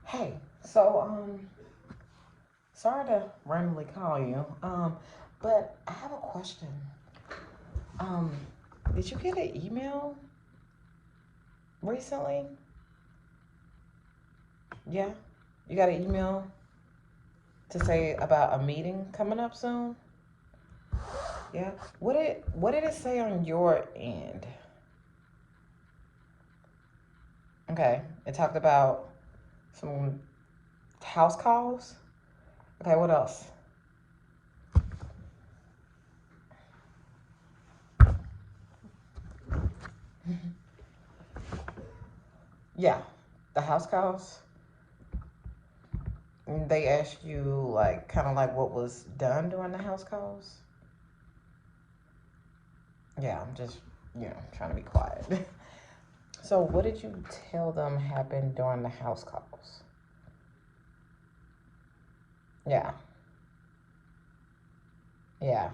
Hey, so sorry to randomly call you. But I have a question. Um, did you get an email recently? Yeah, you got an email to say about a meeting coming up soon? Yeah. What did it say on your end? Okay, it talked about some house calls. Okay, what else? Yeah, the house calls. They asked you like kind of like what was done during the house calls. Yeah, I'm just trying to be quiet. So, what did you tell them happened during the house calls? Yeah, yeah.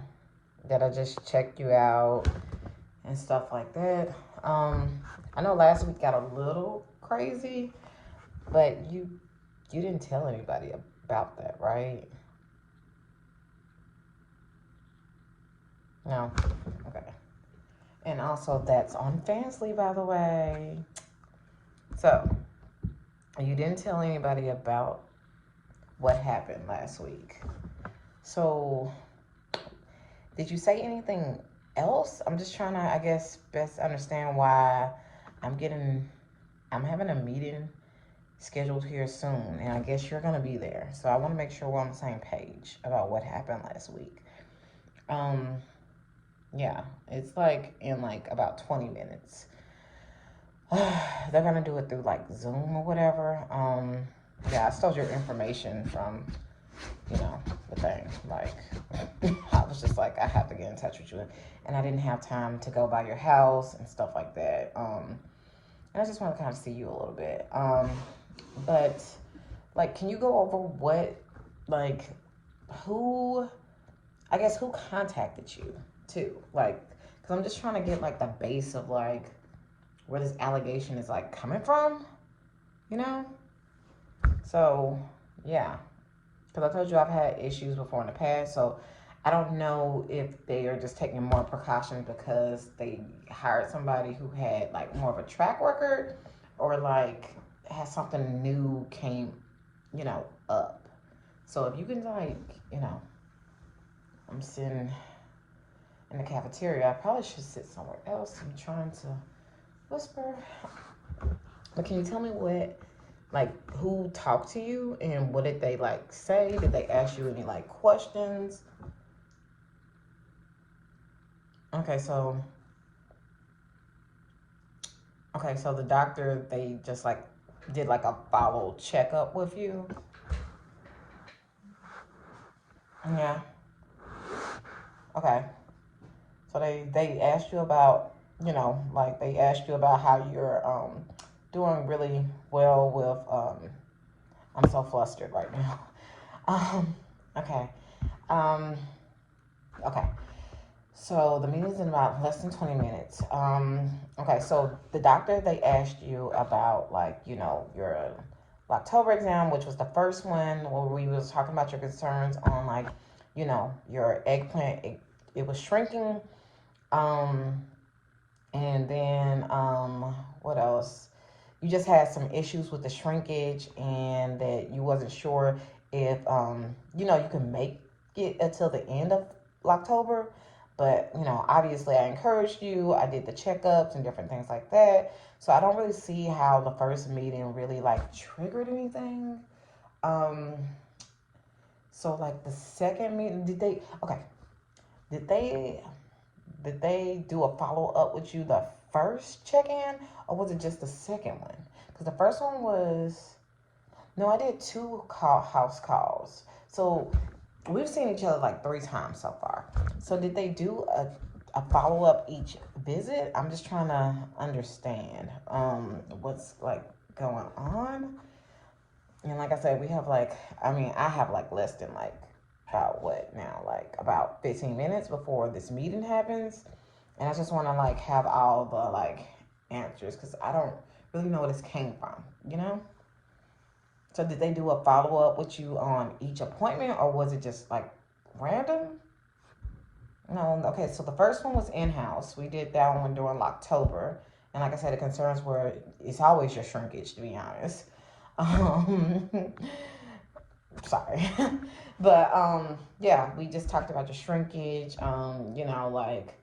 That I just check you out and stuff like that. I know last week got a little crazy, but you didn't tell anybody about that, right? No. Okay. And also, that's on Fansly, by the way. So, you didn't tell anybody about what happened last week. So, did you say anything else? I'm just trying to, I guess, best understand why I'm getting, I'm having a meeting scheduled here soon, and I guess you're gonna be there. So I want to make sure we're on the same page about what happened last week. Um, yeah, it's like in like about 20 minutes. They're gonna do it through like Zoom or whatever. Yeah, I stole your information from the thing. Like, I was just like, I have to get in touch with you. And I didn't have time to go by your house and stuff like that. And I just want to kind of see you a little bit. But, like, can you go over what, like, who, I guess, who contacted you, too? Like, because I'm just trying to get, like, the base of, like, where this allegation is, like, coming from, you know? So, yeah. Because I told you I've had issues before in the past, so I don't know if they are just taking more precautions because they hired somebody who had like more of a track record, or like has something new came, up. So if you can like, I'm sitting in the cafeteria. I probably should sit somewhere else. I'm trying to whisper. But can you tell me like, who talked to you and what did they like say? Did they ask you any like questions? Okay, so the doctor, they just like did like a follow checkup with you. Yeah. Okay. So they asked you about, like they asked you about how you're doing really well with I'm so flustered right now. Um okay. Um okay. So the meeting's in about less than 20 minutes. Okay, so the doctor, they asked you about like, your October exam, which was the first one where we was talking about your concerns on like, your eggplant, it was shrinking. Um, and then what else? You just had some issues with the shrinkage and that you wasn't sure if you can make it until the end of October. But obviously I encouraged you. I did the checkups and different things like that. So I don't really see how the first meeting really like triggered anything. Um so like the second meeting, did they did they do a follow up with you the first check in, or was it just the second one? Because the first one was no, I did two house calls. So we've seen each other like three times so far. So did they do a follow up each visit? I'm just trying to understand what's like going on. And like I said, we have like I have like less than like about what now? Like about 15 minutes before this meeting happens. And I just want to like have all the like answers because I don't really know where this came from, you know? So did they do a follow-up with you on each appointment, or was it just like random? No, okay, so the first one was in-house. We did that one during October. And like I said, the concerns were, it's always your shrinkage, to be honest. Um, sorry. But yeah, we just talked about your shrinkage, like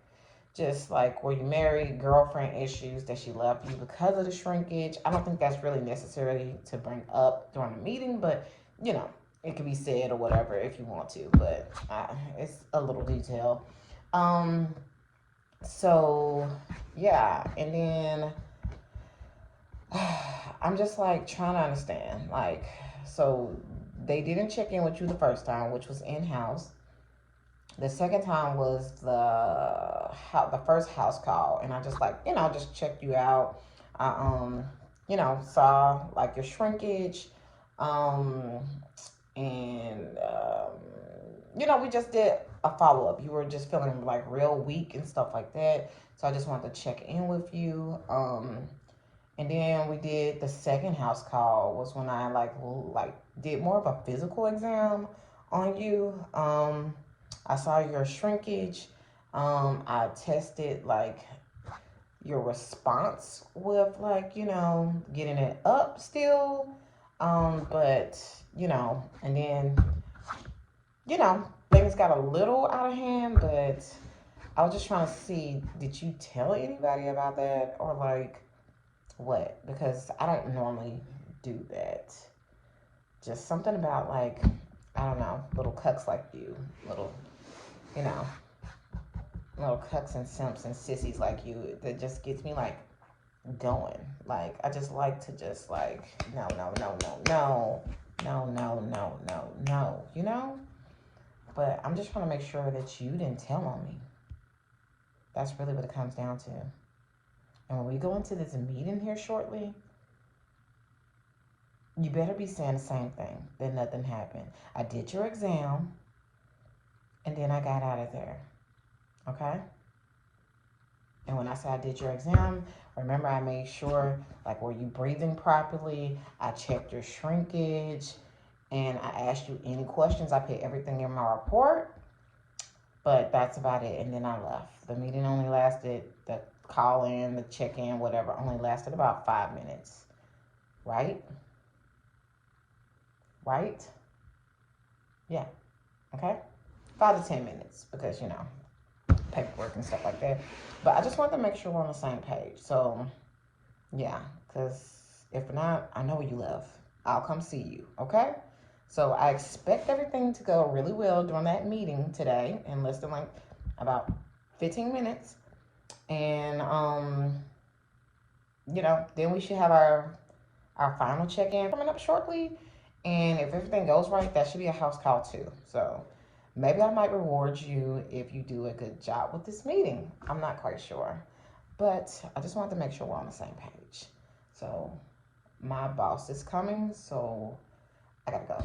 just like were you married, girlfriend issues that she left you because of the shrinkage. I don't think that's really necessarily to bring up during the meeting, but you know, it can be said or whatever if you want to, but it's a little detail. Um, so yeah, and then I'm just like trying to understand, like, so they didn't check in with you the first time, which was in house. The second time was the first house call, and I just like just checked you out. I saw like your shrinkage, um, and we just did a follow up. You were just feeling like real weak and stuff like that, so I just wanted to check in with you. And then we did the second house call was when I like did more of a physical exam on you. I saw your shrinkage. I tested like your response with getting it up still. But and then things got a little out of hand, but I was just trying to see, did you tell anybody about that or like what? Because I don't normally do that. Just something about like, I don't know, little cucks like you, you know, little cucks and simps and sissies like you that just gets me like going. Like I just like to just like no, you know? But I'm just trying to make sure that you didn't tell on me. That's really what it comes down to. And when we go into this meeting here shortly, you better be saying the same thing, that nothing happened. I did your exam, and then I got out of there. Okay? And when I say I did your exam, remember I made sure, like, were you breathing properly? I checked your shrinkage, and I asked you any questions. I put everything in my report, but that's about it. And then I left. The meeting only lasted, the call in, the check in, whatever, only lasted about 5 minutes. Right? Right? Yeah. Okay? 5 to 10 minutes because, paperwork and stuff like that. But I just wanted to make sure we're on the same page. So, yeah, because if not, I know where you live. I'll come see you, okay? So I expect everything to go really well during that meeting today in less than like about 15 minutes. And, then we should have our final check-in coming up shortly. And if everything goes right, that should be a house call too. So maybe I might reward you if you do a good job with this meeting. I'm not quite sure. But I just wanted to make sure we're on the same page. So my boss is coming, so I gotta go.